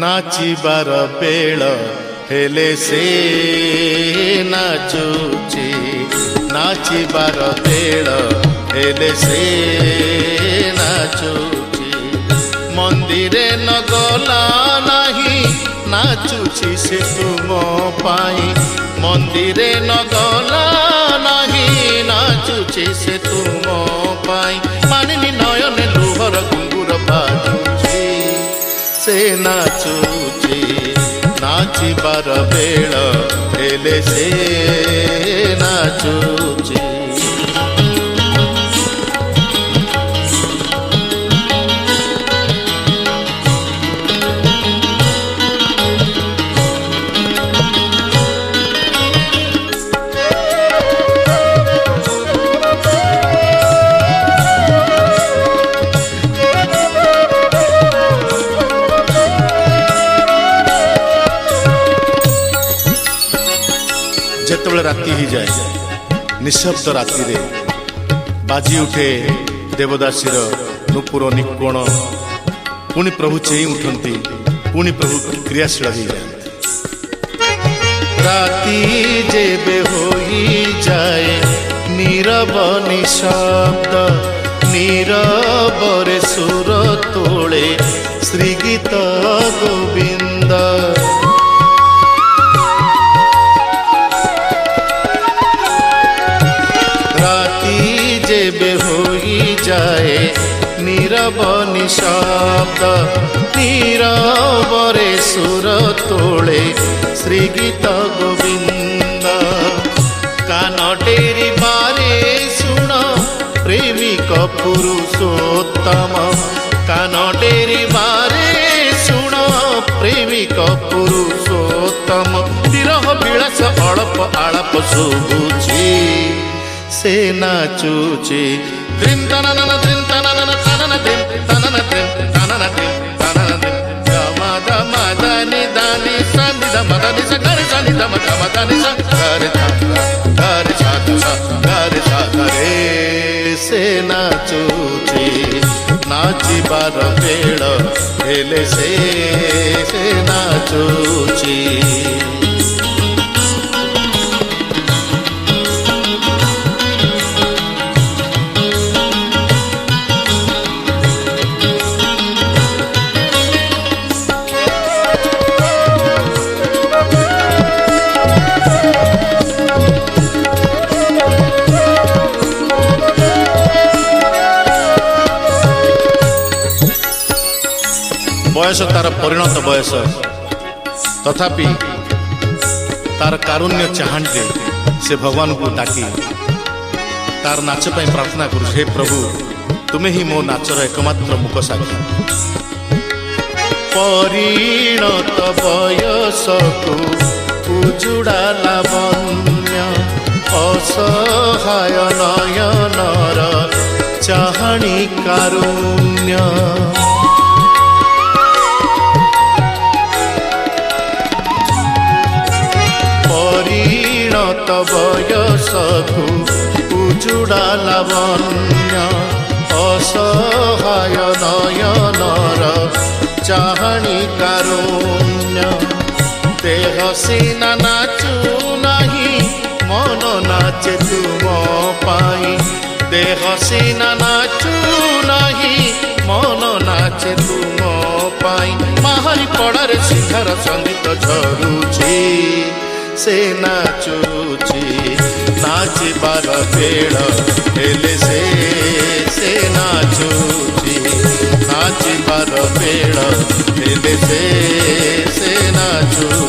नाचिबार bell हेले से नाचुची नाचिबार bell हेले से नाचुची मंदिरे न गला नहीं नाचुची से तुम पाई मंदिरे न गला नहीं नाचुची से तुम पाई मानिनी नयने लुहर घुंगुर बाजुची से नाचुची नाचिबार बेल हेले से नाचुची जेतेबेले राति ही जाए निशब्द राति रे बाजी उठे देवदासीर नुपुर निकोण पुणी प्रभु चेई उठती पुणी प्रभु क्रियाशील हो जाए राति जेबे होई जाए नीरव निशब्द नीरवरे सुर तोले श्रीगीत गोविंद जेबे होई जाए नीरव निशब्द नीरवरे सुर तोले श्रीगीत गोविंद कान टेरी बारे सुन प्रेमिक पुरुषोत्तम कान टेरी बारे सुन प्रेमिक पुरुषोत्तम विरह विलास अळप आळप शुभुची से नाचुची ध्रिम तननन ध्रिम तननन तनन ध्रिम तनन ध्रिम तनन ध्रिम तनन ध्रिम गमा गमा दानि दानि सनि ध मदनि स गरि सनि ध मद मदनि स गरि सा गरे से नाचुची नाचिबार बेल हेले से नाचुची बयस तार परिणत बयस तथापि तार कारुण्य चाहते से भगवान को डाकी तार नाच पाई प्रार्थना करू हे प्रभु तुम्हें ही मो नाचर एकमात्र मुख साक्षी परिणत बयस को उजुड़ा लावण्य असहाय नयनर चाहणी कारुण्य परिणत बयसकु उजुड़ा लावण्य असहाय नयनर चाहणी कारुण्य देह सीना नाचु नहीं मन नाचे तुम पाई देह सीना नाचु नहीं मन नाचे तुम पाई माहरी पड़ारे सिंहार संगीत झरुची से नाचुची नाचिबार बेल हेले से नाचुची नाचिबार बेल हेले से नाचु